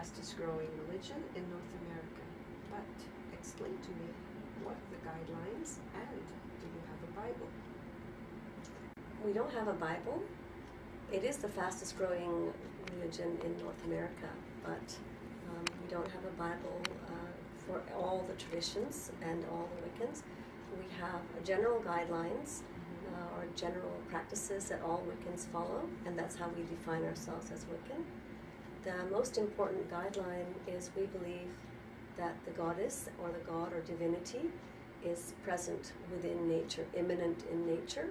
fastest growing religion in North America. But explain to me, what are the guidelines, and do you have a Bible? We don't have a Bible. It is the fastest growing religion in North America, but we don't have a Bible for all the traditions and all the Wiccans. We have general guidelines or general practices that all Wiccans follow, and that's how we define ourselves as Wiccan. The most important guideline is we believe that the goddess or the god or divinity is present within nature, immanent in nature.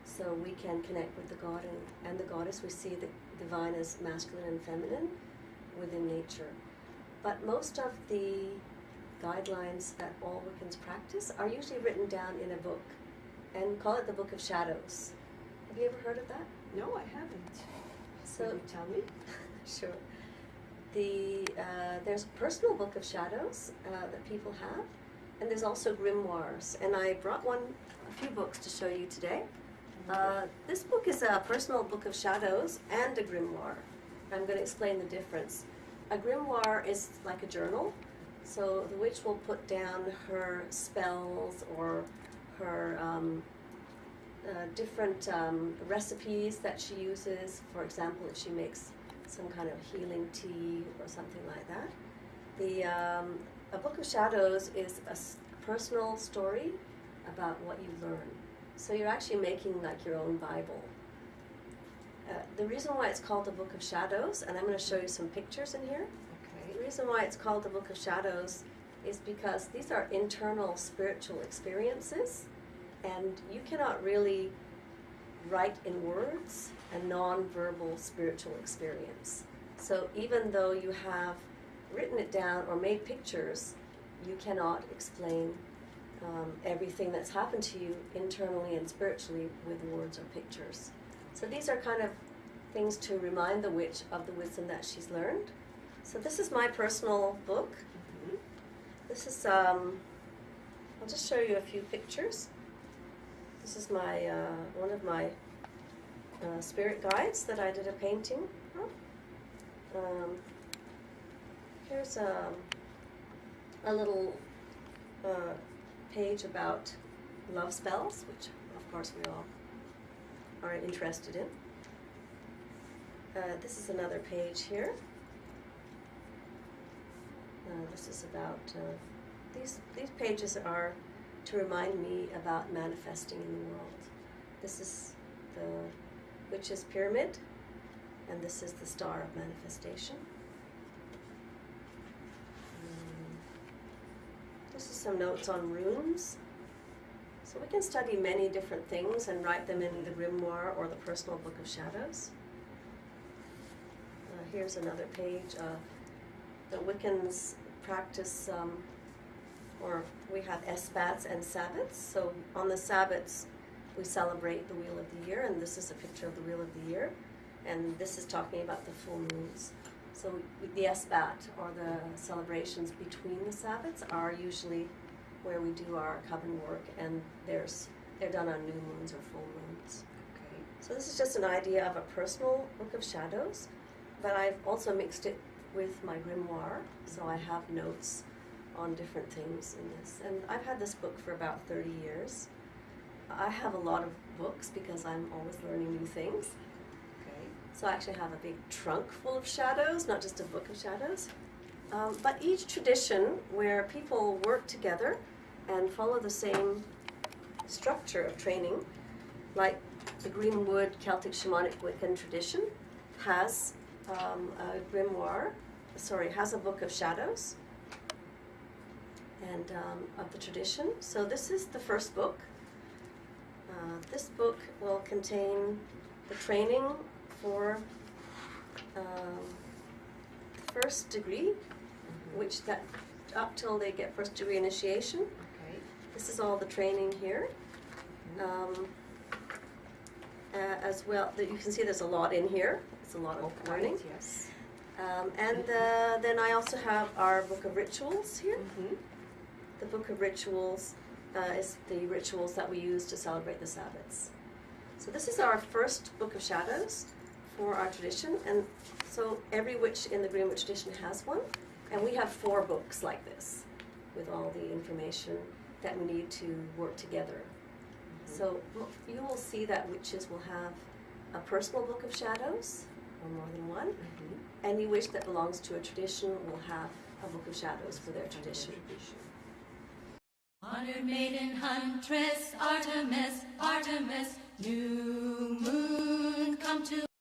So we can connect with the god and the goddess. We see the divine as masculine and feminine within nature. But most of the guidelines that all Wiccans practice are usually written down in a book, and call it the Book of Shadows. Have you ever heard of that? No, I haven't. So Can you tell me? Sure. There's a personal Book of Shadows that people have, and there's also grimoires. And I brought a few books to show you today. This book is a personal Book of Shadows and a grimoire. I'm going to explain the difference. A grimoire is like a journal, so the witch will put down her spells or her different recipes that she uses. For example, if she makes some kind of healing tea or something like that. A Book of Shadows is a personal story about what you learn. So you're actually making like your own Bible. The reason why it's called the Book of Shadows, and I'm going to show you some pictures in here. Okay. The reason why it's called the Book of Shadows is because these are internal spiritual experiences, and you cannot really write in words a non-verbal spiritual experience. So even though you have written it down or made pictures, you cannot explain everything that's happened to you internally and spiritually with words or pictures. So these are kind of things to remind the witch of the wisdom that she's learned. So this is my personal book. This is, I'll just show you a few pictures. This is my one of my spirit guides that I did a painting of. Here's a little page about love spells, which of course we all are interested in. This is another page here. This is about, these pages are to remind me about manifesting in the world. This is the Witch's Pyramid, and this is the Star of Manifestation. This is some notes on runes. So we can study many different things and write them in the grimoire or the personal Book of Shadows. Here's another page. The Wiccans practice, or we have Esbats and Sabbats. So on the Sabbats, we celebrate the Wheel of the Year, and this is a picture of the Wheel of the Year. And this is talking about the full moons. So the Esbat, or the celebrations between the Sabbats, are usually where we do our coven work, and they're done on new moons or full moons. Okay. So this is just an idea of a personal Book of Shadows, but I've also mixed it with my grimoire, so I have notes on different things in this. And I've had this book for about 30 years. I have a lot of books because I'm always learning new things. Okay. So I actually have a big trunk full of shadows, not just a book of shadows. But each tradition where people work together and follow the same structure of training, like the Greenwood Celtic Shamanic Wiccan tradition, has a grimoire, has a Book of Shadows and of the tradition. So this is the first book. This book will contain the training for first degree, which that up till they get first degree initiation. Okay. This is all the training here. As well, you can see there's a lot in here. It's a lot of learning. Yes. And then I also have our Book of Rituals here. The Book of Rituals is the rituals that we use to celebrate the Sabbats. So this is our first Book of Shadows for our tradition, and so every witch in the Greenwood tradition has one, and we have 4 books like this with all the information that we need to work together. So you will see that witches will have a personal book of shadows, or more than one. Any witch that belongs to a tradition will have a book of shadows for their tradition. Honored maiden huntress, Artemis, Artemis, new moon come to